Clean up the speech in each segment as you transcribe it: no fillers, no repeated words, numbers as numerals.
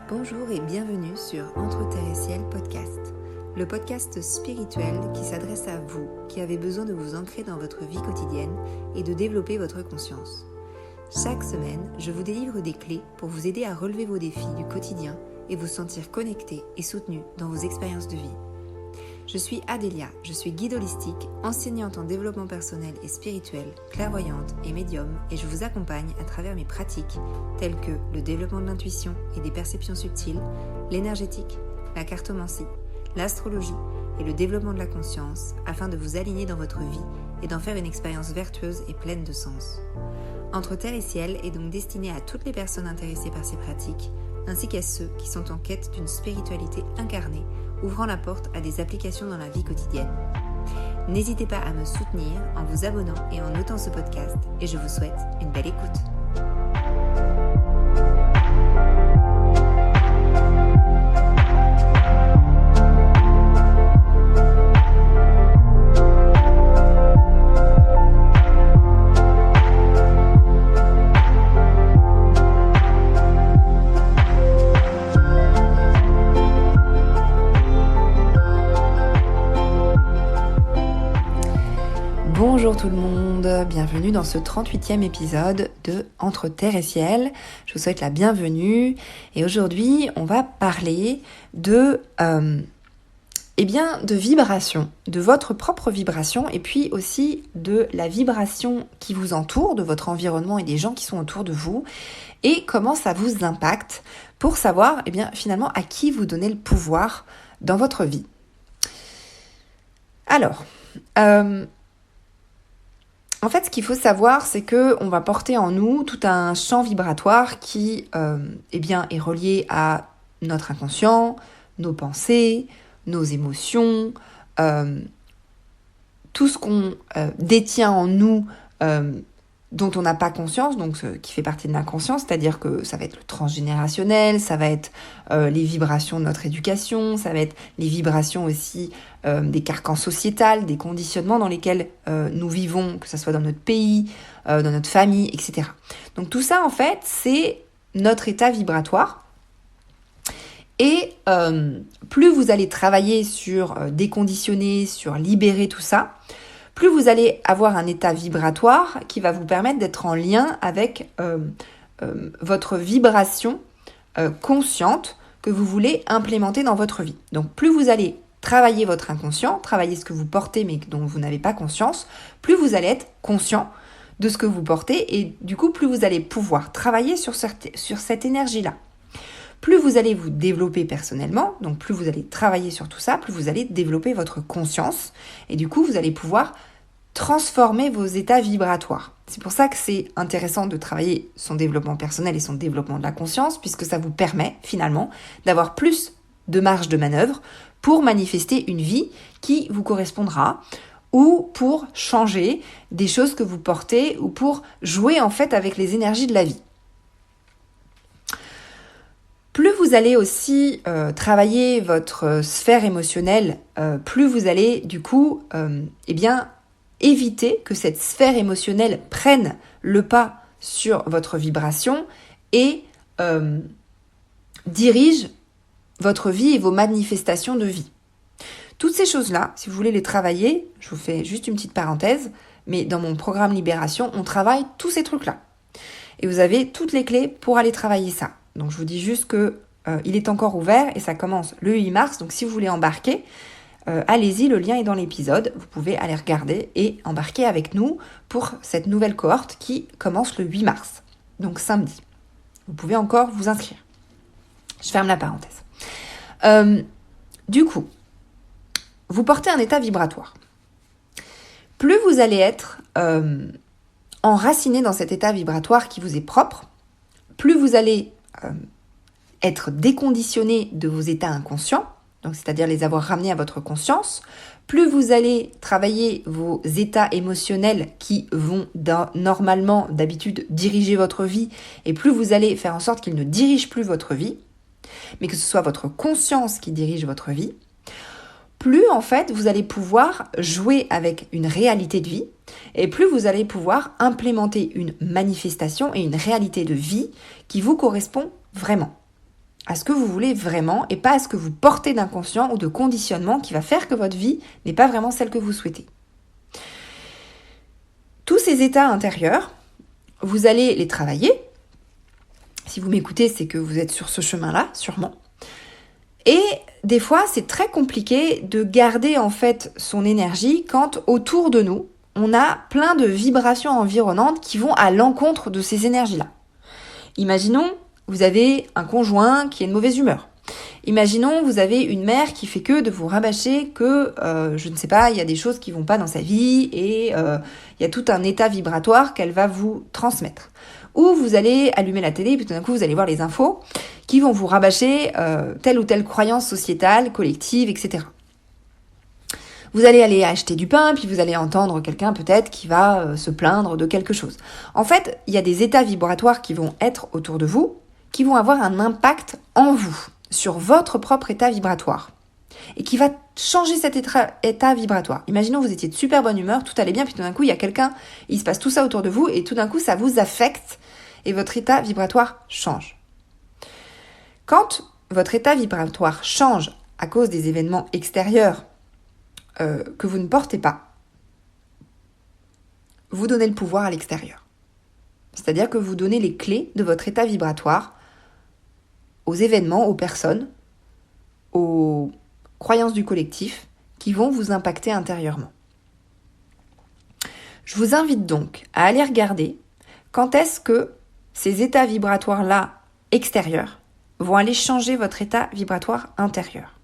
Bonjour et bienvenue sur Entre Terre et Ciel podcast, le podcast spirituel qui s'adresse à vous qui avez besoin de vous ancrer dans votre vie quotidienne et de développer votre conscience. Chaque semaine, je vous délivre des clés pour vous aider à relever vos défis du quotidien et vous sentir connecté et soutenu dans vos expériences de vie. Je suis Adélia, je suis guide holistique, enseignante en développement personnel et spirituel, clairvoyante et médium, et je vous accompagne à travers mes pratiques telles que le développement de l'intuition et des perceptions subtiles, l'énergétique, la cartomancie, l'astrologie et le développement de la conscience afin de vous aligner dans votre vie et d'en faire une expérience vertueuse et pleine de sens. Entre Terre et Ciel est donc destiné à toutes les personnes intéressées par ces pratiques, ainsi qu'à ceux qui sont en quête d'une spiritualité incarnée, ouvrant la porte à des applications dans la vie quotidienne. N'hésitez pas à me soutenir en vous abonnant et en notant ce podcast, et je vous souhaite une belle écoute. Bonjour tout le monde, bienvenue dans ce 38e épisode de Entre Terre et Ciel. Je vous souhaite la bienvenue et aujourd'hui on va parler de vibration, de votre propre vibration et puis aussi de la vibration qui vous entoure, de votre environnement et des gens qui sont autour de vous et comment ça vous impacte pour savoir finalement à qui vous donnez le pouvoir dans votre vie. Alors, en fait, ce qu'il faut savoir, c'est qu'on va porter en nous tout un champ vibratoire qui est relié à notre inconscient, nos pensées, nos émotions, tout ce qu'on détient en nous dont on n'a pas conscience, donc ce qui fait partie de l'inconscient, c'est-à-dire que ça va être le transgénérationnel, ça va être les vibrations de notre éducation, ça va être les vibrations aussi des carcans sociétals, des conditionnements dans lesquels nous vivons, que ce soit dans notre pays, dans notre famille, etc. Donc tout ça, en fait, c'est notre état vibratoire. Et plus vous allez travailler sur déconditionner, sur libérer tout ça, plus vous allez avoir un état vibratoire qui va vous permettre d'être en lien avec votre vibration consciente que vous voulez implémenter dans votre vie. Donc plus vous allez travailler votre inconscient, travailler ce que vous portez mais dont vous n'avez pas conscience, plus vous allez être conscient de ce que vous portez et du coup plus vous allez pouvoir travailler sur cette énergie-là. Plus vous allez vous développer personnellement, donc plus vous allez travailler sur tout ça, plus vous allez développer votre conscience et du coup vous allez pouvoir transformer vos états vibratoires. C'est pour ça que c'est intéressant de travailler son développement personnel et son développement de la conscience puisque ça vous permet finalement d'avoir plus de marge de manœuvre pour manifester une vie qui vous correspondra ou pour changer des choses que vous portez ou pour jouer en fait avec les énergies de la vie. Plus vous allez aussi travailler votre sphère émotionnelle, plus vous allez du coup éviter que cette sphère émotionnelle prenne le pas sur votre vibration et dirige votre vie et vos manifestations de vie. Toutes ces choses-là, si vous voulez les travailler, je vous fais juste une petite parenthèse, mais dans mon programme Libération, on travaille tous ces trucs-là. Et vous avez toutes les clés pour aller travailler ça. Donc je vous dis juste que il est encore ouvert et ça commence le 8 mars. Donc si vous voulez embarquer, allez-y, le lien est dans l'épisode. Vous pouvez aller regarder et embarquer avec nous pour cette nouvelle cohorte qui commence le 8 mars. Donc samedi. Vous pouvez encore vous inscrire. Je ferme la parenthèse. Du coup, vous portez un état vibratoire. Plus vous allez être enraciné dans cet état vibratoire qui vous est propre, plus vous allez être déconditionné de vos états inconscients, donc c'est-à-dire les avoir ramenés à votre conscience, plus vous allez travailler vos états émotionnels qui vont normalement, d'habitude, diriger votre vie, et plus vous allez faire en sorte qu'ils ne dirigent plus votre vie, mais que ce soit votre conscience qui dirige votre vie, plus en fait vous allez pouvoir jouer avec une réalité de vie et plus vous allez pouvoir implémenter une manifestation et une réalité de vie qui vous correspond vraiment, à ce que vous voulez vraiment et pas à ce que vous portez d'inconscient ou de conditionnement qui va faire que votre vie n'est pas vraiment celle que vous souhaitez. Tous ces états intérieurs, vous allez les travailler. Si vous m'écoutez, c'est que vous êtes sur ce chemin-là, sûrement. Et des fois, c'est très compliqué de garder en fait son énergie quand autour de nous, on a plein de vibrations environnantes qui vont à l'encontre de ces énergies-là. Imaginons, vous avez un conjoint qui est de mauvaise humeur. Imaginons, vous avez une mère qui fait que de vous rabâcher que, je ne sais pas, il y a des choses qui vont pas dans sa vie et il y a tout un état vibratoire qu'elle va vous transmettre. Ou vous allez allumer la télé et puis tout d'un coup vous allez voir les infos qui vont vous rabâcher telle ou telle croyance sociétale, collective, etc. Vous allez aller acheter du pain, puis vous allez entendre quelqu'un peut-être qui va se plaindre de quelque chose. En fait, il y a des états vibratoires qui vont être autour de vous, qui vont avoir un impact en vous, sur votre propre état vibratoire, et qui va changer cet état vibratoire. Imaginons vous étiez de super bonne humeur, tout allait bien, puis tout d'un coup il y a quelqu'un, il se passe tout ça autour de vous, et tout d'un coup ça vous affecte, et votre état vibratoire change. Quand votre état vibratoire change à cause des événements extérieurs que vous ne portez pas, vous donnez le pouvoir à l'extérieur. C'est-à-dire que vous donnez les clés de votre état vibratoire aux événements, aux personnes, aux croyances du collectif qui vont vous impacter intérieurement. Je vous invite donc à aller regarder quand est-ce que ces états vibratoires-là extérieurs vont aller changer votre état vibratoire intérieur.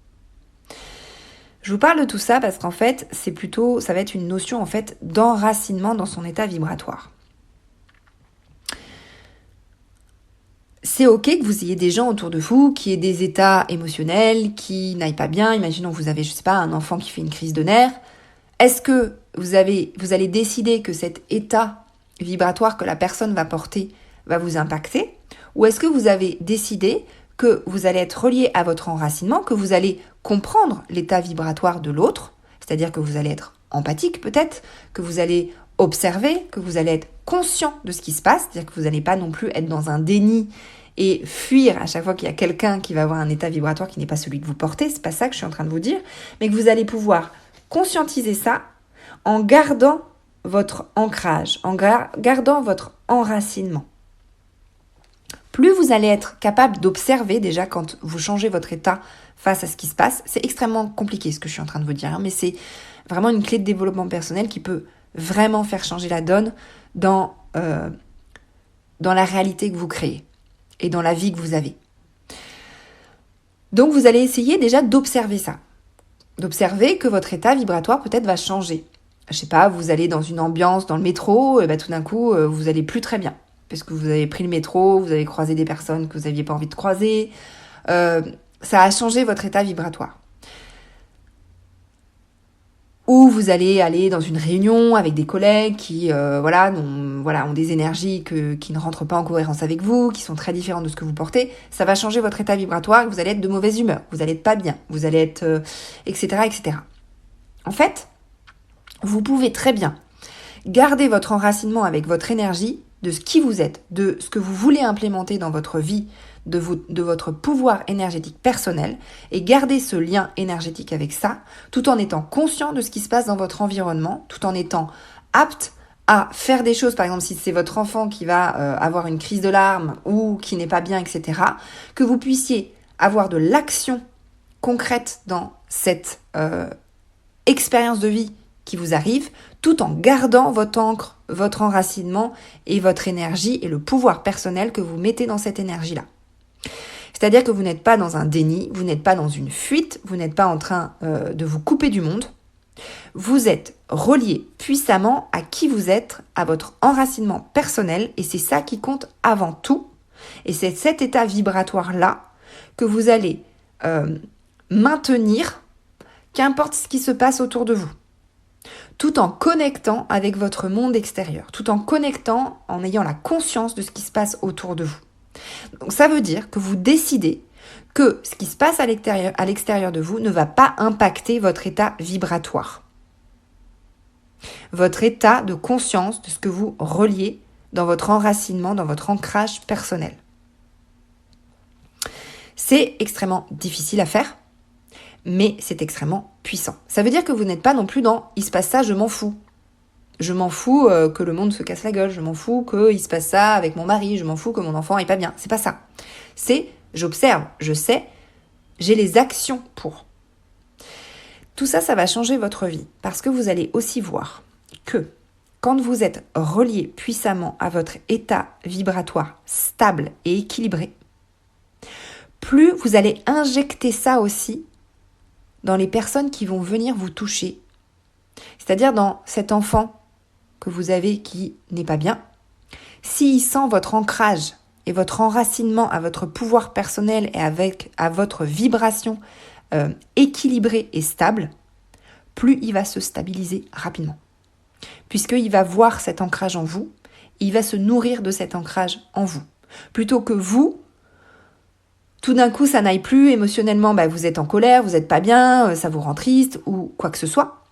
Je vous parle de tout ça parce qu'en fait, ça va être une notion en fait d'enracinement dans son état vibratoire. C'est ok que vous ayez des gens autour de vous qui aient des états émotionnels, qui n'aillent pas bien. Imaginons que vous avez, je sais pas, un enfant qui fait une crise de nerfs. Est-ce que vous allez décider que cet état vibratoire que la personne va porter va vous impacter? Ou est-ce que vous avez décidé que vous allez être relié à votre enracinement, que vous allez comprendre l'état vibratoire de l'autre, c'est-à-dire que vous allez être empathique peut-être, que vous allez observer, que vous allez être conscient de ce qui se passe, c'est-à-dire que vous n'allez pas non plus être dans un déni et fuir à chaque fois qu'il y a quelqu'un qui va avoir un état vibratoire qui n'est pas celui que vous portez, c'est pas ça que je suis en train de vous dire, mais que vous allez pouvoir conscientiser ça en gardant votre ancrage, en gardant votre enracinement. Plus vous allez être capable d'observer déjà quand vous changez votre état face à ce qui se passe, c'est extrêmement compliqué ce que je suis en train de vous dire, mais c'est vraiment une clé de développement personnel qui peut vraiment faire changer la donne dans la réalité que vous créez et dans la vie que vous avez. Donc vous allez essayer déjà d'observer ça, d'observer que votre état vibratoire peut-être va changer. Je sais pas, vous allez dans une ambiance dans le métro, et tout d'un coup vous allez plus très bien. Parce que vous avez pris le métro, vous avez croisé des personnes que vous n'aviez pas envie de croiser. Ça a changé votre état vibratoire. Ou vous allez aller dans une réunion avec des collègues qui ont des énergies qui ne rentrent pas en cohérence avec vous, qui sont très différentes de ce que vous portez. Ça va changer votre état vibratoire et vous allez être de mauvaise humeur, vous allez être pas bien, vous allez être... etc., etc. En fait, vous pouvez très bien garder votre enracinement avec votre énergie de ce qui vous êtes, de ce que vous voulez implémenter dans votre vie, de votre pouvoir énergétique personnel, et garder ce lien énergétique avec ça, tout en étant conscient de ce qui se passe dans votre environnement, tout en étant apte à faire des choses, par exemple si c'est votre enfant qui va avoir une crise de larmes ou qui n'est pas bien, etc., que vous puissiez avoir de l'action concrète dans cette expérience de vie qui vous arrive, tout en gardant votre ancre, votre enracinement et votre énergie et le pouvoir personnel que vous mettez dans cette énergie-là. C'est-à-dire que vous n'êtes pas dans un déni, vous n'êtes pas dans une fuite, vous n'êtes pas en train de vous couper du monde. Vous êtes relié puissamment à qui vous êtes, à votre enracinement personnel, et c'est ça qui compte avant tout. Et c'est cet état vibratoire-là que vous allez maintenir, qu'importe ce qui se passe autour de vous, tout en connectant avec votre monde extérieur, tout en connectant, en ayant la conscience de ce qui se passe autour de vous. Donc ça veut dire que vous décidez que ce qui se passe à l'extérieur de vous ne va pas impacter votre état vibratoire. votre état de conscience de ce que vous reliez dans votre enracinement, dans votre ancrage personnel. C'est extrêmement difficile à faire, mais c'est extrêmement puissant. Ça veut dire que vous n'êtes pas non plus dans « il se passe ça, je m'en fous ». Je m'en fous que le monde se casse la gueule, je m'en fous qu'il se passe ça avec mon mari, je m'en fous que mon enfant est pas bien. C'est pas ça. C'est j'observe, je sais, j'ai les actions pour. Tout ça, ça va changer votre vie parce que vous allez aussi voir que quand vous êtes relié puissamment à votre état vibratoire stable et équilibré, plus vous allez injecter ça aussi dans les personnes qui vont venir vous toucher. C'est-à-dire dans cet enfant que vous avez qui n'est pas bien, s'il sent votre ancrage et votre enracinement à votre pouvoir personnel et à votre vibration équilibrée et stable, plus il va se stabiliser rapidement. Puisqu'il va voir cet ancrage en vous, il va se nourrir de cet ancrage en vous. Plutôt que vous, tout d'un coup ça n'aille plus, émotionnellement vous êtes en colère, vous n'êtes pas bien, ça vous rend triste ou quoi que ce soit.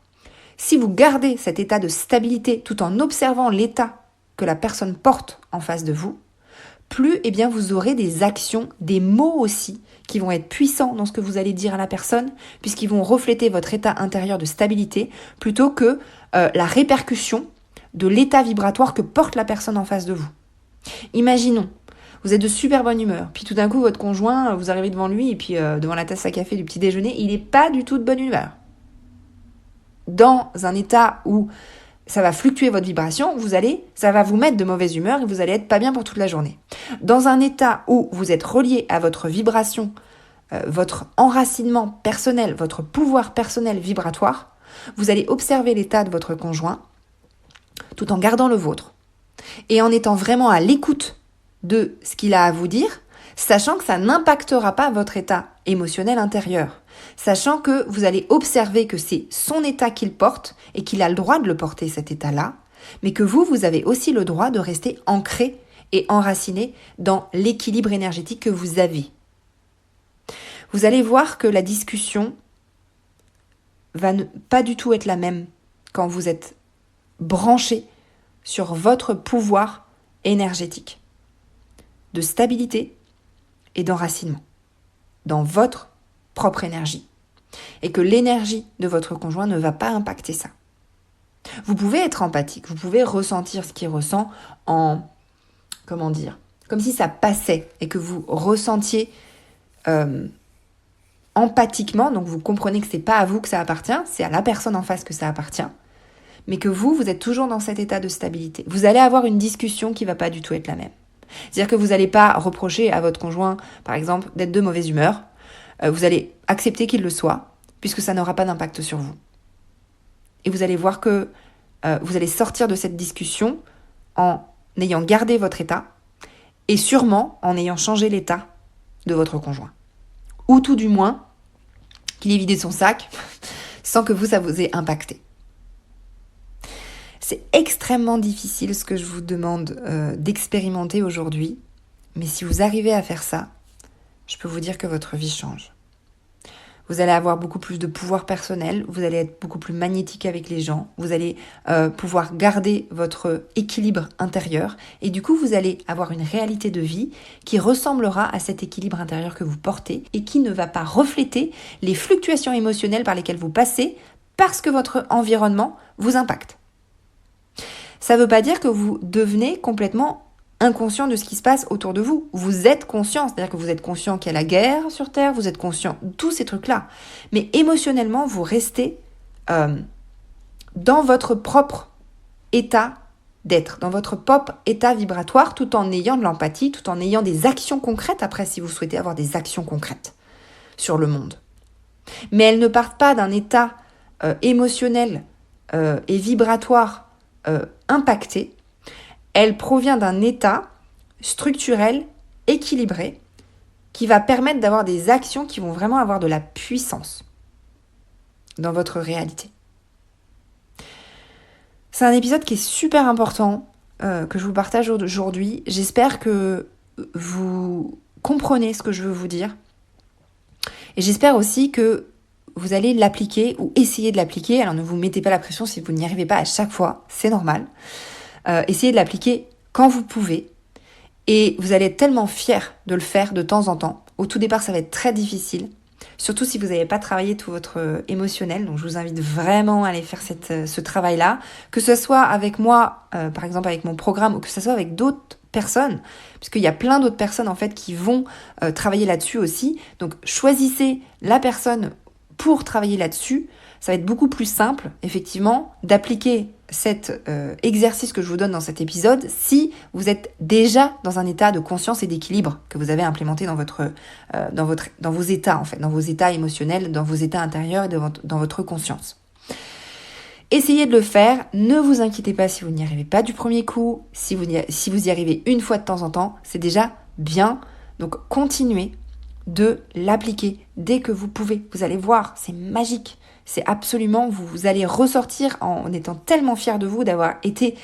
Si vous gardez cet état de stabilité tout en observant l'état que la personne porte en face de vous, plus vous aurez des actions, des mots aussi, qui vont être puissants dans ce que vous allez dire à la personne, puisqu'ils vont refléter votre état intérieur de stabilité, plutôt que la répercussion de l'état vibratoire que porte la personne en face de vous. Imaginons, vous êtes de super bonne humeur, puis tout d'un coup votre conjoint, vous arrivez devant lui, et puis devant la tasse à café du petit déjeuner, il n'est pas du tout de bonne humeur. Dans un état où ça va fluctuer votre vibration, ça va vous mettre de mauvaise humeur et vous allez être pas bien pour toute la journée. Dans un état où vous êtes relié à votre vibration, votre enracinement personnel, votre pouvoir personnel vibratoire, vous allez observer l'état de votre conjoint tout en gardant le vôtre et en étant vraiment à l'écoute de ce qu'il a à vous dire, sachant que ça n'impactera pas votre état émotionnel intérieur. Sachant que vous allez observer que c'est son état qu'il porte et qu'il a le droit de le porter, cet état-là, mais que vous avez aussi le droit de rester ancré et enraciné dans l'équilibre énergétique que vous avez. Vous allez voir que la discussion va pas du tout être la même quand vous êtes branché sur votre pouvoir énergétique de stabilité et d'enracinement dans votre propre énergie. Et que l'énergie de votre conjoint ne va pas impacter ça. Vous pouvez être empathique, vous pouvez ressentir ce qu'il ressent comme si ça passait et que vous ressentiez empathiquement, donc vous comprenez que c'est pas à vous que ça appartient, c'est à la personne en face que ça appartient, mais que vous êtes toujours dans cet état de stabilité. Vous allez avoir une discussion qui va pas du tout être la même. C'est-à-dire que vous n'allez pas reprocher à votre conjoint, par exemple, d'être de mauvaise humeur. Vous allez accepter qu'il le soit, puisque ça n'aura pas d'impact sur vous. Et vous allez voir que vous allez sortir de cette discussion en ayant gardé votre état, et sûrement en ayant changé l'état de votre conjoint. Ou tout du moins, qu'il ait vidé son sac, sans que ça vous ait impacté. C'est extrêmement difficile ce que je vous demande d'expérimenter aujourd'hui, mais si vous arrivez à faire ça, je peux vous dire que votre vie change. Vous allez avoir beaucoup plus de pouvoir personnel, vous allez être beaucoup plus magnétique avec les gens, vous allez pouvoir garder votre équilibre intérieur et du coup vous allez avoir une réalité de vie qui ressemblera à cet équilibre intérieur que vous portez et qui ne va pas refléter les fluctuations émotionnelles par lesquelles vous passez parce que votre environnement vous impacte. Ça ne veut pas dire que vous devenez complètement inconscient de ce qui se passe autour de vous. Vous êtes conscient, c'est-à-dire que vous êtes conscient qu'il y a la guerre sur Terre, vous êtes conscient de tous ces trucs-là. Mais émotionnellement, vous restez dans votre propre état d'être, dans votre propre état vibratoire, tout en ayant de l'empathie, tout en ayant des actions concrètes, après si vous souhaitez avoir des actions concrètes sur le monde. Mais elles ne partent pas d'un état émotionnel et vibratoire impacté. Elle provient d'un état structurel, équilibré, qui va permettre d'avoir des actions qui vont vraiment avoir de la puissance dans votre réalité. C'est un épisode qui est super important, que je vous partage aujourd'hui. J'espère que vous comprenez ce que je veux vous dire. Et j'espère aussi que vous allez l'appliquer ou essayer de l'appliquer. Alors ne vous mettez pas la pression si vous n'y arrivez pas à chaque fois, c'est normal. Essayez de l'appliquer quand vous pouvez et vous allez être tellement fier de le faire de temps en temps. Au tout départ, ça va être très difficile, surtout si vous n'avez pas travaillé tout votre émotionnel. Donc je vous invite vraiment à aller faire ce travail-là, que ce soit avec moi, par exemple avec mon programme, ou que ce soit avec d'autres personnes, puisqu'il y a plein d'autres personnes en fait qui vont travailler là-dessus aussi. Donc choisissez la personne pour travailler là-dessus. Ça va être beaucoup plus simple, effectivement, d'appliquer cet exercice que je vous donne dans cet épisode si vous êtes déjà dans un état de conscience et d'équilibre que vous avez implémenté dans vos états, en fait, dans vos états émotionnels, dans vos états intérieurs et dans votre conscience. Essayez de le faire, ne vous inquiétez pas si vous n'y arrivez pas du premier coup, si vous y arrivez une fois de temps en temps, c'est déjà bien. Donc continuez de l'appliquer dès que vous pouvez. Vous allez voir, c'est magique. C'est absolument, vous allez ressortir en étant tellement fier de vous, d'avoir été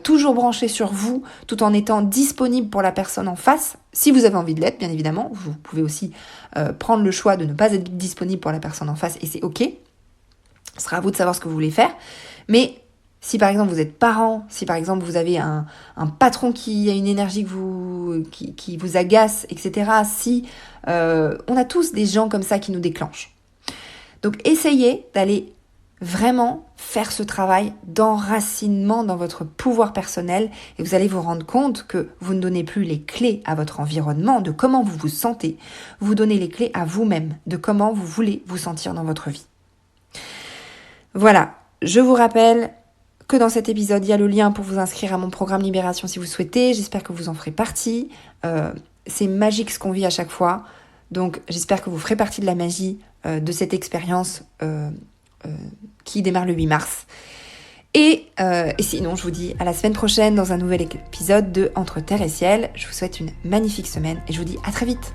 toujours branché sur vous, tout en étant disponible pour la personne en face. Si vous avez envie de l'être, bien évidemment, vous pouvez aussi prendre le choix de ne pas être disponible pour la personne en face et c'est ok. Ce sera à vous de savoir ce que vous voulez faire. Mais si par exemple vous êtes parent, si par exemple vous avez un patron qui a une énergie qui vous agace, etc. Si on a tous des gens comme ça qui nous déclenchent. Donc essayez d'aller vraiment faire ce travail d'enracinement dans votre pouvoir personnel et vous allez vous rendre compte que vous ne donnez plus les clés à votre environnement de comment vous vous sentez, vous donnez les clés à vous-même de comment vous voulez vous sentir dans votre vie. Voilà, je vous rappelle que dans cet épisode, il y a le lien pour vous inscrire à mon programme Libération si vous souhaitez. J'espère que vous en ferez partie. C'est magique ce qu'on vit à chaque fois. Donc j'espère que vous ferez partie de la magie de cette expérience qui démarre le 8 mars. Et sinon, je vous dis à la semaine prochaine dans un nouvel épisode de Entre Terre et Ciel. Je vous souhaite une magnifique semaine et je vous dis à très vite.